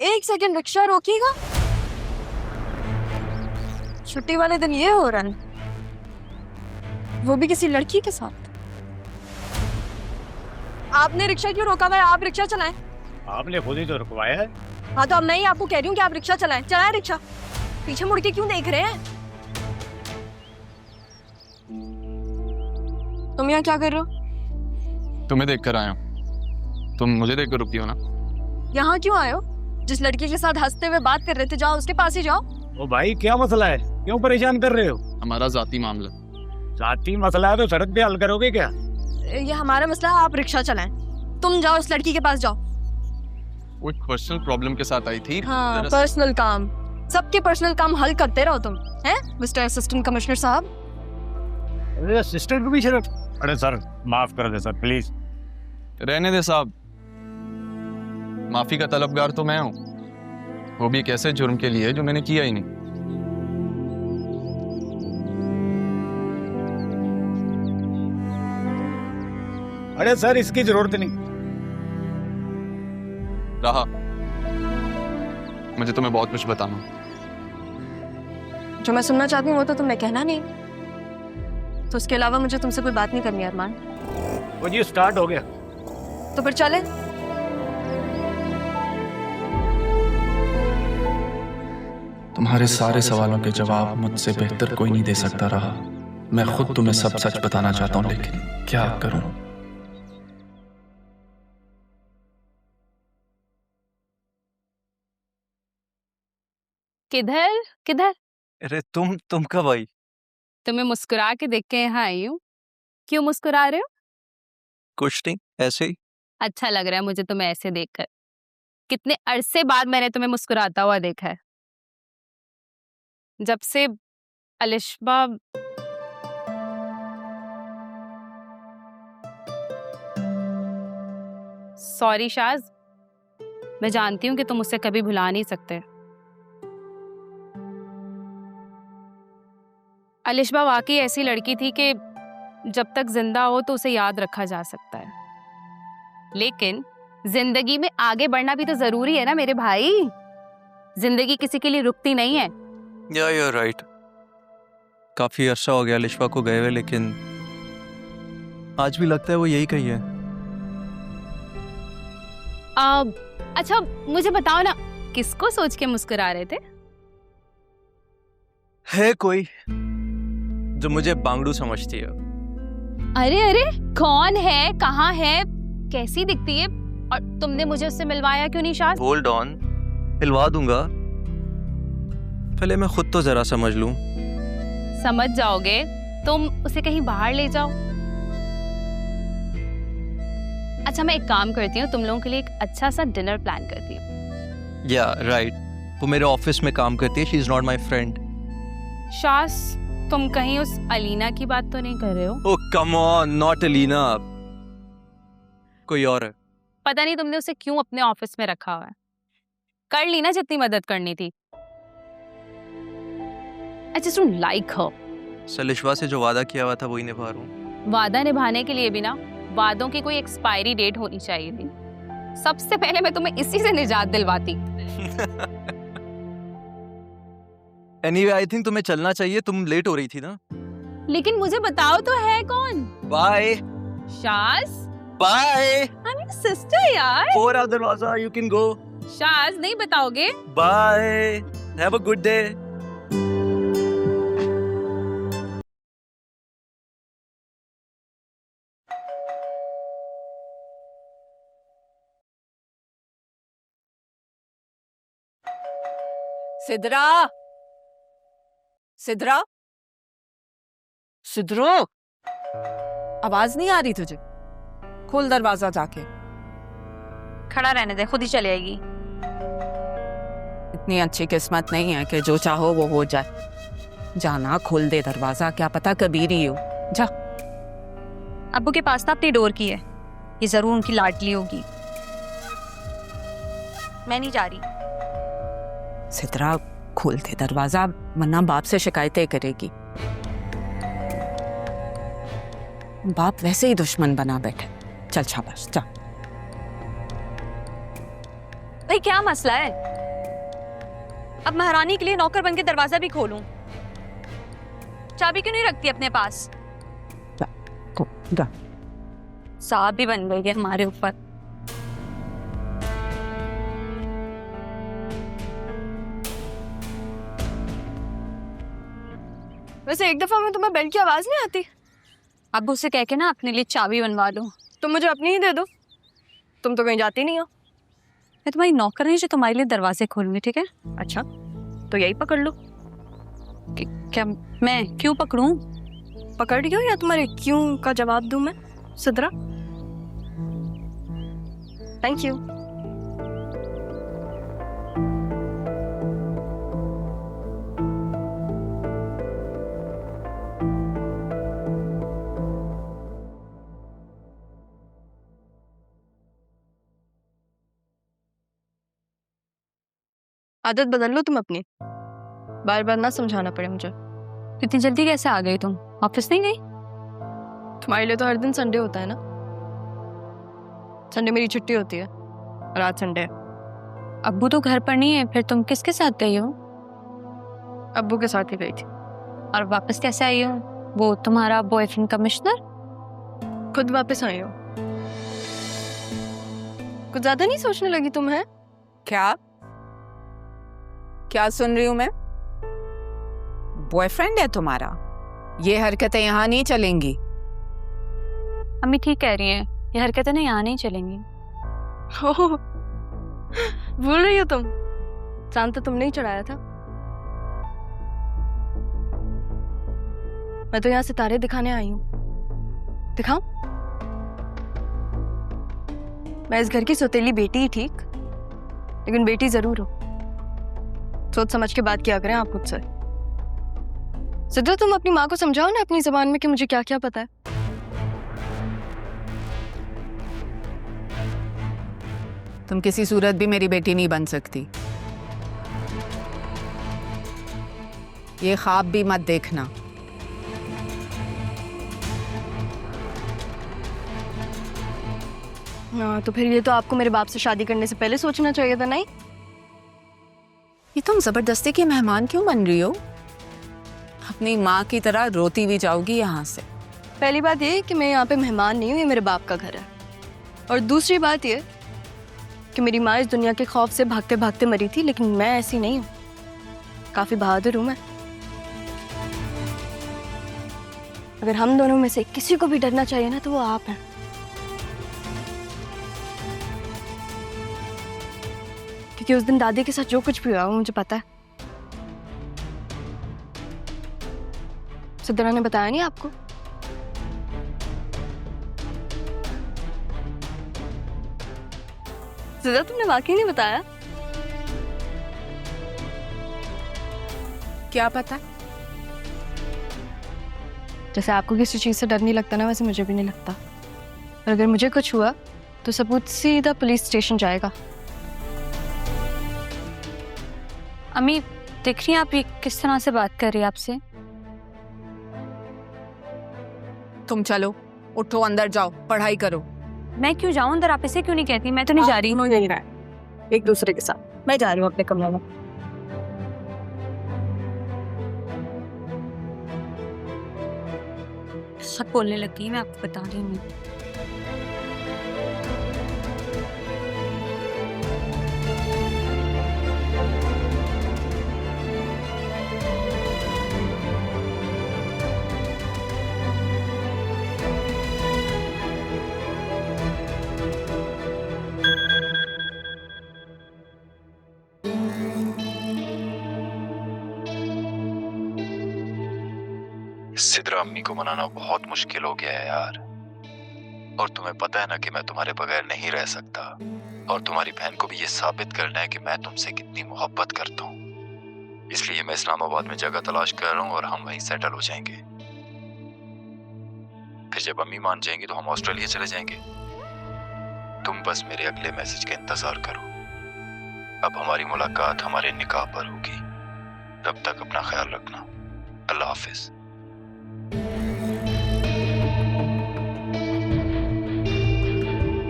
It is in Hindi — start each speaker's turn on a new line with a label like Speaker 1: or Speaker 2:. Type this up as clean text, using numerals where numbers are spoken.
Speaker 1: एक सेकंड रिक्शा रोकिएगा। छुट्टी वाले दिन ये हो रहा है, वो भी किसी लड़की के साथ। आपने रिक्शा क्यों रोका हुआ है? आप रिक्शा चलाएं।
Speaker 2: आपने खुद ही तो रुकवाया है।
Speaker 1: हाँ तो अब मैं ही आपको कह रही हूँ कि आप रिक्शा चलाएं। चलाएं रिक्शा। पीछे मुड़ के क्यों देख रहे हैं? तुम यहाँ क्या कर रहे हो?
Speaker 3: तुम्हें देखकर आया हूँ। तुम मुझे देखकर रुकी हो ना?
Speaker 1: यहाँ क्यों आए हो? जिस लड़की के साथ हंसते हुए बात कर रहे थे, जाओ उसके पास ही जाओ।
Speaker 2: ओ भाई क्या मसला है, क्यों परेशान कर रहे हो?
Speaker 3: हमारा जाती मामला।
Speaker 2: जाती मसला है तो सड़क पे हल करोगे क्या?
Speaker 1: ये हमारा मसला है, आप रिक्शा चलाएं। तुम जाओ उस लड़की के पास जाओ।
Speaker 3: वो एक पर्सनल प्रॉब्लम के साथ आई थी।
Speaker 1: हाँ, पर्सनल काम। सबके पर्सनल काम हल करते रहो तुम, हैं मिस्टर असिस्टेंट कमिश्नर साहब।
Speaker 2: अरे असिस्टेंट भी शर्फ। अरे सर माफ कर दे सर प्लीज।
Speaker 3: रहने दे साहब, माफी का तलबगार तो मैं हूँ, वो भी एक ऐसे जुर्म के लिए जो मैंने किया ही नहीं।
Speaker 2: अरे सर इसकी जरूरत नहीं।
Speaker 3: रहा, मुझे तुम्हें बहुत कुछ बताना।
Speaker 1: जो मैं सुनना चाहती हूँ वो तो तुमने कहना नहीं, तो उसके अलावा मुझे तुमसे कोई बात नहीं करनी अरमान।
Speaker 2: वो जी स्टार्ट हो गया।
Speaker 1: तो फिर चले।
Speaker 4: तुम्हारे सारे सवालों के जवाब मुझसे बेहतर कोई नहीं दे सकता रहा। मैं खुद तुम्हें सब सच बताना चाहता हूँ, लेकिन क्या करूं?
Speaker 5: किधर किधर?
Speaker 6: अरे तुम कब आई?
Speaker 5: तुम्हें मुस्कुरा के देख के यहाँ आई हूँ। क्यों मुस्कुरा रहे हो?
Speaker 6: कुछ नहीं, ऐसे ही।
Speaker 5: अच्छा लग रहा है मुझे तुम्हें ऐसे देखकर। कितने अरसे बाद मैंने तुम्हें मुस्कुराता हुआ देखा है। जब से अलिशबा सॉरी शाज, मैं जानती हूँ कि तुम उसे कभी भुला नहीं सकते। अलिशबा वाकई ऐसी लड़की थी कि जब तक जिंदा हो तो उसे याद रखा जा सकता है, लेकिन जिंदगी में आगे बढ़ना भी तो जरूरी है ना मेरे भाई। जिंदगी किसी के लिए रुकती नहीं है।
Speaker 6: या राइट। काफी अरसा हो गया अलिशबा को गए हुए, लेकिन आज भी लगता है वो यही कही है।
Speaker 5: अच्छा मुझे बताओ ना, किसको सोच के मुस्कुरा रहे थे?
Speaker 6: है कोई जो मुझे बांगड़ू समझती है।
Speaker 5: अरे अरे, कौन है, कहाँ है, कैसी दिखती है, और तुमने मुझे उससे मिलवाया क्यों नहीं शाज?
Speaker 6: होल्ड ऑन, मिलवा दूंगा, पहले मैं खुद तो जरा समझ लूं।
Speaker 5: समझ जाओगे? तुम उसे कहीं बाहर ले जाओ। अच्छा मैं एक काम करती हूँ, तुम लोगों के लिए एक अच्छा सा डिनर प्लान करती हूँ।
Speaker 6: या राइट, वो मेरे ऑफिस में काम करती है। She is not my friend.
Speaker 5: शास, तुम कहीं उस अलीना की बात तो नहीं कर रहे हो?
Speaker 6: ओह कम ऑन, नॉट अलीना, कोई और है।
Speaker 5: पता नहीं तुमने उसे क्यों अपने ऑफिस में रखा हुआ है। कर ली ना जितनी मदद करनी थी। I just don't like her.
Speaker 6: Alishba से जो वादा किया हुआ था वही निभा रहा हूँ।
Speaker 5: वादा निभाने के लिए भी ना वादों की कोई एक्सपायरी डेट होनी चाहिए थी। सबसे पहले मैं तुम्हें इसी से निजात दिलवाती।
Speaker 6: एनीवे आई थिंक तुम्हें चलना चाहिए, तुम लेट हो रही थी ना।
Speaker 5: लेकिन मुझे बताओ तो है कौन?
Speaker 6: Bye
Speaker 5: Shaz,
Speaker 6: bye.
Speaker 5: I'm your sister यार।
Speaker 6: और आ दरवाजा, यू कैन गो।
Speaker 5: शाज नहीं बताओगे?
Speaker 6: Bye, have a good day.
Speaker 7: Sidra, Sidra, Sidro, आवाज नहीं आ रही तुझे? खोल दरवाजा जाके।
Speaker 1: खड़ा रहने दे, खुद ही चली आएगी।
Speaker 7: इतनी अच्छी किस्मत नहीं है कि जो चाहो वो हो जाए। जाना, खोल दे दरवाजा, क्या पता कबीर ही हो। जा।
Speaker 1: अब्बू के पास ना अपनी डोर की है, ये जरूर उनकी लाडली होगी। मैं नहीं जा रही।
Speaker 7: सिद्रा खोल दे दरवाजा, वरना बाप से शिकायतें करेगी। बाप वैसे ही दुश्मन बना बैठे। चल शाबाश, जा।
Speaker 1: भाई क्या मसला है? अब महारानी के लिए नौकर बन के दरवाजा भी खोलूं? चाबी क्यों नहीं रखती अपने पास? साहब भी बन गई है हमारे ऊपर। वैसे एक दफा में तुम्हें बेल की आवाज नहीं आती? अब उससे कह के ना अपने लिए चाबी बनवा लो। तुम मुझे अपनी ही दे दो, तुम तो कहीं जाती नहीं हो। मैं तुम्हारी नौकर नहीं जो तुम्हारे लिए दरवाजे खोलूंगी, ठीक है? अच्छा तो यही पकड़ लो। क्या मैं क्यों पकड़ूं? पकड़ रही हो या तुम्हारे क्यों का जवाब दूं मैं? Sidra, thank you. आदत बदल लो तुम अपनी, बार बार ना समझाना पड़े मुझे। इतनी जल्दी कैसे आ गई तुम? ऑफिस नहीं गई? तुम्हारे लिए तो हर दिन संडे होता है ना। संडे मेरी छुट्टी होती है और आज संडे है। अब्बू तो घर पर नहीं है, फिर तुम किसके साथ गई हो? अब्बू के साथ ही गई थी। और वापस कैसे आई हो? वो तुम्हारा बॉयफ्रेंड कमिश्नर? खुद वापस आई हो। कुछ ज्यादा नहीं सोचने लगी तुम? है
Speaker 7: क्या क्या सुन रही हूं मैं? बॉयफ्रेंड है तुम्हारा? ये हरकतें यहाँ नहीं चलेंगी।
Speaker 1: अम्मी ठीक कह रही हैं, ये हरकतें ना यहाँ नहीं चलेंगी। भूल रही हो तुम? चांद तो तुमने ही चढ़ाया था। मैं तो यहाँ सितारे दिखाने आई हूँ। दिखाऊं? मैं इस घर की सौतेली बेटी ही ठीक, लेकिन बेटी जरूर हो। सोच समझ के बात किया करें आप मुझसे। सिद्रा, तुम अपनी माँ को समझाओ ना अपनी जबान में कि मुझे क्या क्या पता है।
Speaker 7: तुम किसी सूरत भी मेरी बेटी नहीं बन सकती। ये ख्वाब भी मत देखना।
Speaker 1: हाँ, तो फिर ये तो आपको मेरे बाप से शादी करने से पहले सोचना चाहिए था, नहीं?
Speaker 7: ये तुम जबरदस्ती की मेहमान क्यों बन रही हो? अपनी माँ की तरह रोती भी जाओगी यहाँ से।
Speaker 1: पहली बात ये कि मैं यहाँ पे मेहमान नहीं हूँ, ये मेरे बाप का घर है। और दूसरी बात ये कि मेरी माँ इस दुनिया के खौफ से भागते भागते मरी थी, लेकिन मैं ऐसी नहीं हूँ। काफी बहादुर हूँ मैं। अगर हम दोनों में से किसी को भी डरना चाहिए ना, तो वो आप हैं। क्योंकि उस दिन दादी के साथ जो कुछ भी हुआ वो मुझे पता है। सिद्रा ने बताया नहीं आपको? सिद्रा, तुमने वाकई नहीं बताया?
Speaker 7: क्या पता?
Speaker 1: जैसे आपको किसी चीज से डर नहीं लगता ना, वैसे मुझे भी नहीं लगता। और अगर मुझे कुछ हुआ तो सबूत सीधा पुलिस स्टेशन जाएगा। अम्मी, देख रही हैं आप ये किस तरह से बात कर रही है आपसे?
Speaker 7: तुम चलो, उठो, अंदर जाओ, पढ़ाई करो।
Speaker 1: मैं क्यों जाऊं अंदर? आप इसे क्यों नहीं कहती? मैं तो नहीं जा रही हूँ। यही रहा एक दूसरे के साथ। मैं जा रही हूँ अपने कमरे में। सब बोलने लगी, मैं आपको बता रही हूँ।
Speaker 8: सिद्रा, अम्मी को मनाना बहुत मुश्किल हो गया है यार। और तुम्हें पता है ना कि मैं तुम्हारे बगैर नहीं रह सकता। और तुम्हारी बहन को भी ये साबित करना है कि मैं तुमसे कितनी मोहब्बत करता हूँ। इसलिए मैं इस्लामाबाद में जगह तलाश कर रहा हूँ और हम वहीं सेटल हो जाएंगे। फिर जब अम्मी मान जाएंगी तो हम ऑस्ट्रेलिया चले जाएंगे। तुम बस मेरे अगले मैसेज का इंतजार करो। अब हमारी मुलाकात हमारे निकाह पर होगी। तब तक अपना ख्याल रखना। अल्लाह हाफिज।